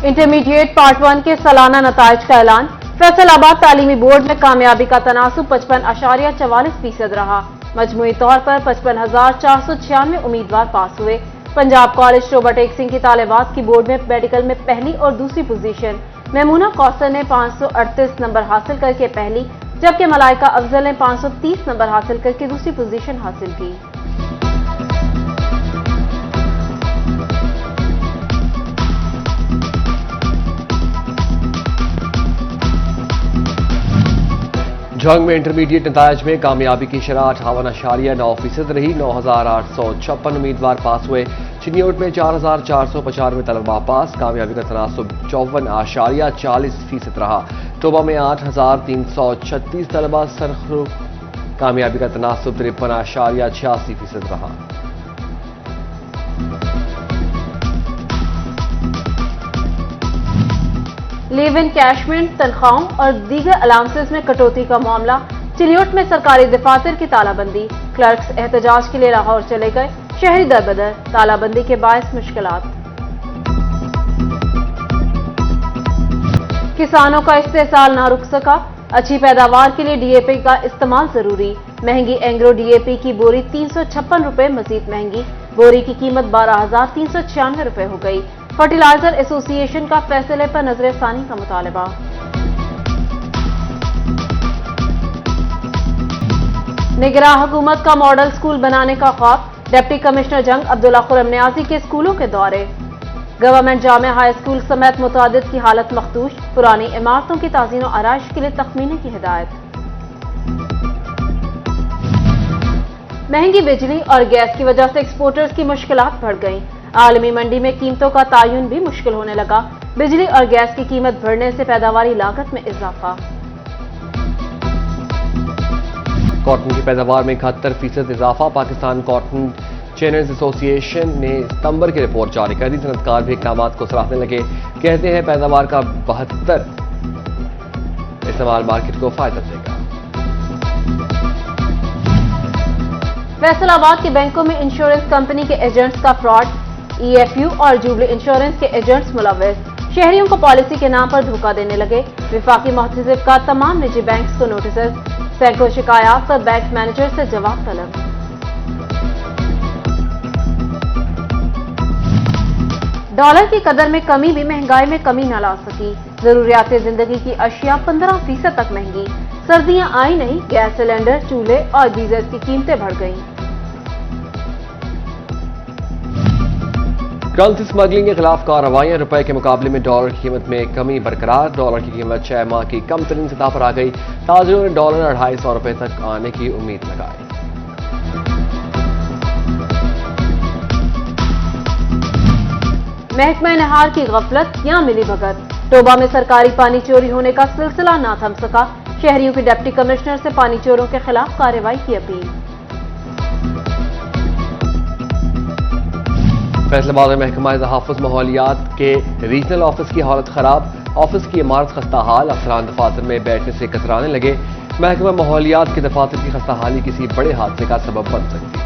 Intermediate part 1 के सालाना नताइज का ऐलान। फैसलाबाद तालीमी बोर्ड में कामयाबी का तनासुब 55.44% रहा। मजमूई तौर पर 55,496 उम्मीदवार पास हुए। पंजाब कॉलेज टोबा टेक सिंह की तालिबात की बोर्ड में मेडिकल में पहली और दूसरी पोजीशन। मेमूना कौसर ने 538 नंबर हासिल करके पहली, जबकि मलाइका अफजल ने 530 नंबर हासिल करके दूसरी पोजीशन हासिल की। जंग में इंटरमीडिएट नताइज में कामयाबी की शरह 58.9% रही। 9,856 उम्मीदवार पास हुए। चिन्योट में 4,495 तलबा पास। कामयाबी का तनासुब 54.40% रहा। टोबा में 8,336 तलबा सरखरुख। कामयाबी का तनासुब 53.86% रहा। लिव इन कैशमेंट, तनख्वाहों और दीगर अलाउंसेस में कटौती का मामला। चिन्योट में सरकारी दफातर की तालाबंदी। क्लर्क्स एहतजाज के लिए लाहौर चले गए। शहरी दरबदर, तालाबंदी के बायस मुश्किलात। किसानों का इस्तेसाल ना रुक सका। अच्छी पैदावार के लिए डीएपी का इस्तेमाल जरूरी। महंगी एंग्रो डीएपी की बोरी 356 रुपए, मजीद महंगी। बोरी की कीमत 12,396 रुपए हो गई। फर्टिलाइजर एसोसिएशन का फैसले पर नजरसानी का मुतालबा। निगरां हुकूमत का मॉडल स्कूल बनाने का ख्वाब। डिप्टी कमिश्नर जंग अब्दुल्ला खुर्रम नियाजी के स्कूलों के दौरे। गवर्नमेंट जामिया हाई स्कूल समेत मुतादिद की हालत मखदूश। पुरानी इमारतों की ताज़ीन और आराइश के लिए तखमीने की हिदायत। महंगी बिजली और गैस की वजह से एक्सपोर्टर्स की मुश्किलात बढ़ गईं। आलमी मंडी में कीमतों का तायुन भी मुश्किल होने लगा। बिजली और गैस की कीमत बढ़ने से पैदावारी लागत में इजाफा। कॉटन की पैदावार में 71% इजाफा। पाकिस्तान कॉटन चेनर्स एसोसिएशन ने सितंबर की रिपोर्ट जारी कर दी। सनतकार भी इकदाम को सराहने लगे। कहते हैं पैदावार का 72 इस्तेमाल मार्केट को फायदा देगा। फैसलाबाद के बैंकों में इंश्योरेंस कंपनी के एजेंट्स का फ्रॉड। ईएफयू और जुबली इंश्योरेंस के एजेंट्स मुलव्वस। शहरियों को पॉलिसी के नाम पर धोखा देने लगे। विफाकी मुहतसिब का तमाम निजी बैंक्स को नोटिस। सैकड़ों शिकायत पर बैंक मैनेजर से जवाब तलब। डॉलर की कदर में कमी भी महंगाई में कमी न ला सकी। जरूरियात जिंदगी की अशिया 15% तक महंगी। सर्दियां आई नहीं, गैस सिलेंडर, चूल्हे और डीजल की कीमतें बढ़ गईं। करंसी स्मगलिंग के खिलाफ कार्रवाइयां। रुपए के मुकाबले में डॉलर की कीमत में कमी बरकरार। डॉलर की कीमत 6 माह की कम तरीन सतह पर आ गई। ताजरों ने डॉलर 250 रुपए तक आने की उम्मीद लगाई। महकमा नहार की गफलत या मिली भगत। टोबा में सरकारी पानी चोरी होने का सिलसिला ना थम सका। शहरियों के डिप्टी कमिश्नर से पानी चोरों के खिलाफ कार्रवाई की अपील। फैसलाबाद में महकमा तहफ़्फ़ुज़ माहौलियात के रीजनल ऑफिस की हालत खराब। ऑफिस की इमारत खस्ता हाल। अफसरान दफातर में बैठने से कतराने लगे। महकमा माहौलियात के दफातर की खस्ता हाली किसी बड़े हादसे का सबब बन सकती है।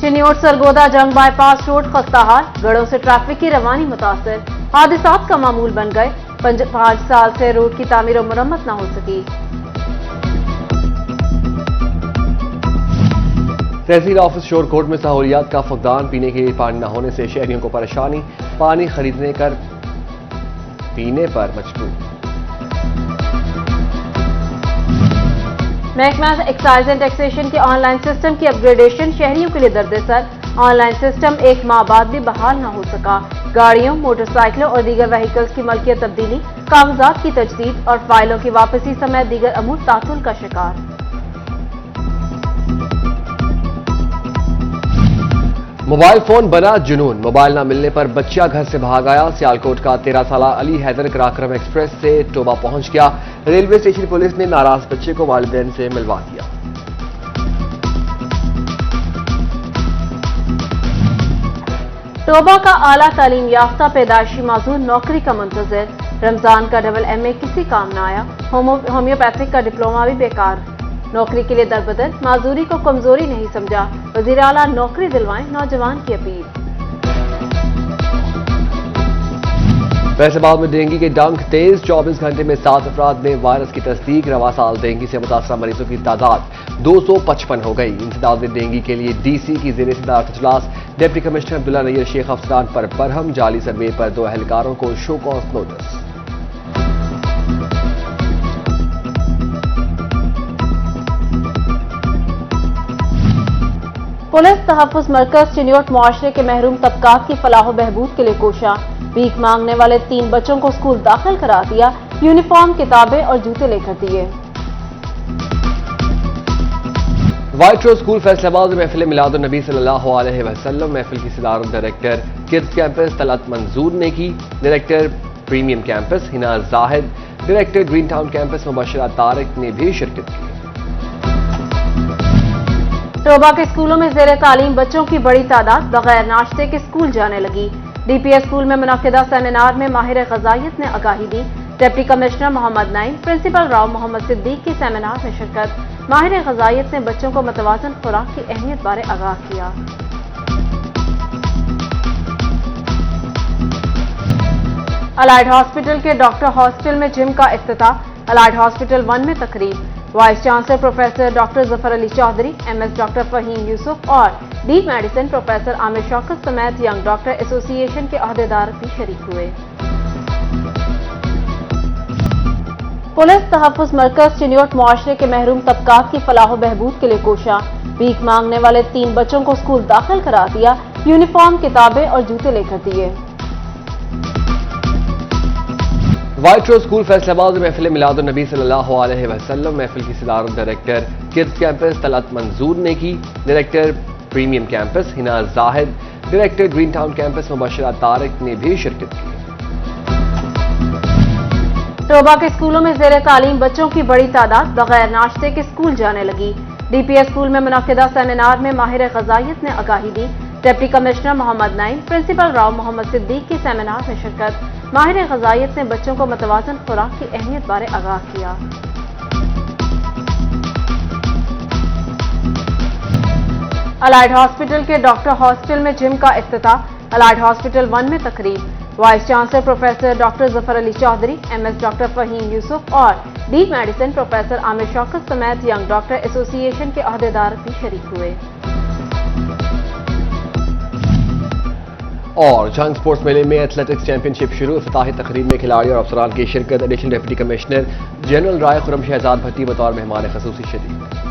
चिन्योट सरगोदा जंग बाईपास रोड खस्ता हाल। गढ़ों से ट्रैफिक की रवानी मुतासर। हादसात का मामूल बन गए। 5 साल से रोड की तामीर और मरम्मत न हो सकी। तहसील ऑफिस शोरकोट में सहूलियात का फुकदान। पीने के लिए पानी न होने से शहरियों को परेशानी। पानी खरीदने कर पीने पर मजबूर। महकमा एक्साइज एंड टैक्सेशन के ऑनलाइन सिस्टम की अपग्रेडेशन शहरियों के लिए दर्द-ए-सर। ऑनलाइन सिस्टम 1 माह बाद भी बहाल न हो सका। गाड़ियों, मोटरसाइकिलों और दीगर व्हीकल्स की मलकियत तब्दीली, कागजात की तजदीद और फाइलों की वापसी समेत दीगर अमूर तातुल का शिकार। मोबाइल फोन बना जुनून। मोबाइल न मिलने पर बच्चा घर से भाग आया। सियालकोट का 13 साला अली हैदर कराक्रम एक्सप्रेस से टोबा पहुंच गया। रेलवे स्टेशन पुलिस ने नाराज बच्चे को वालिदैन से मिलवा दिया। टोबा का आला तालीम याफ्ता पैदाइशी माजूर नौकरी का मुंतजर। रमजान का डबल MA किसी काम न आया। होम्योपैथिक का डिप्लोमा भी बेकार। नौकरी के लिए दरबदर। माजूरी को कमजोरी नहीं समझा। वजीर आला नौकरी दिलवाएं, नौजवान की अपील। فیصل آباد میں ڈینگی کے ڈنک تیز 24 گھنٹے میں 7 افراد میں وائرس کی تصدیق رواں سال ڈینگی سے متاثرہ مریضوں کی تعداد 255 ہو گئی انسداد میں ڈینگی کے لیے ڈی سی کی زیر صدارت اجلاس ڈپٹی کمشنر عبداللہ نیر شیخ افسران پر برہم جعلی سروے پر 2 اہلکاروں کو شو کاز نوٹس پولیس تحفظ مرکز چنیوٹ معاشرے کے محروم طبقات کی فلاح و بہبود کے لیے کوشاں بھیک مانگنے والے 3 بچوں کو اسکول داخل کرا دیا یونیفارم کتابیں اور جوتے لے کر دیے وائٹ روز اسکول فیصل آباد میں محفل میلاد النبی صلی اللہ علیہ وسلم محفل کی صدارت ڈائریکٹر کڈز کیمپس طلعت منظور نے کی ڈائریکٹر پریمیم کیمپس حنا زاہد ڈائریکٹر گرین ٹاؤن کیمپس مبشرہ طارق نے بھی شرکت کی ٹوبا کے اسکولوں میں زیر تعلیم بچوں کی بڑی تعداد بغیر ناشتے کے اسکول جانے لگی ڈی پی ایس اسکول میں منعقدہ سیمینار میں ماہر غذائیت نے آگاہی دی ڈپٹی کمشنر محمد نعیم پرنسپل راؤ محمد صدیق کی سیمینار میں شرکت ماہر غذائیت نے بچوں کو متوازن خوراک کی اہمیت بارے آگاہ کیا الائڈ ہاسپٹل کے ڈاکٹر ہاسٹل میں جم کا افتتاح الائڈ ہاسپٹل 1 میں تقریب vice chancellor professor doctor Zafar Ali Chaudhry M S doctor Faheem Yousaf اور ڈین میڈیسن پروفیسر عامر شوکت سمیت ینگ ڈاکٹر ایسوسی ایشن کے عہدیدار بھی شریک ہوئے پولیس تحفظ مرکز چنیوٹ معاشرے کے محروم طبقات کی فلاح و بہبود کے لیے کوشاں بھیک مانگنے والے 3 بچوں کو اسکول داخل کرا دیا یونیفارم کتابیں اور جوتے لے کر دیے وائٹ روز اسکول فیصل آباد میں محفل میلاد النبی صلی اللہ علیہ وسلم محفل کی صدارت ڈائریکٹر کڈز کیمپس طلعت منظور نے کی ڈائریکٹر پریمیم کیمپس حنا زاہد ڈائریکٹر گرین ٹاؤن کیمپس مبشرہ طارق نے بھی شرکت کی ٹوبا کے اسکولوں میں زیر تعلیم بچوں کی بڑی تعداد بغیر ناشتے کے اسکول جانے لگی ڈی پی ایس اسکول میں منعقدہ سیمینار میں ماہر غذائیت نے آگاہی دی ڈپٹی کمشنر محمد نعیم پرنسپل راؤ محمد صدیق کی سیمینار میں شرکت ماہر غذائیت نے بچوں کو متوازن خوراک کی اہمیت بارے آگاہ کیا الائڈ ہاسپٹل کے ڈاکٹر ہاسٹل میں جم کا افتتاح الائڈ ہاسپٹل 1 میں تقریب vice chancellor professor doctor Zafar Ali Chaudhry M S doctor Faheem Yousaf اور ڈین میڈیسن پروفیسر عامر شوکت سمیت ینگ ڈاکٹر ایسوسی ایشن کے عہدیدار بھی شریک ہوئے اور جنگ سپورٹس میلے میں ایتھلیٹکس چیمپئن شپ شروع افتتاحی تقریب میں کھلاڑی اور افسران کی شرکت ایڈیشنل ڈپٹی کمشنر جنرل رائے خرم شہزاد بھٹی بطور مہمان خصوصی شریک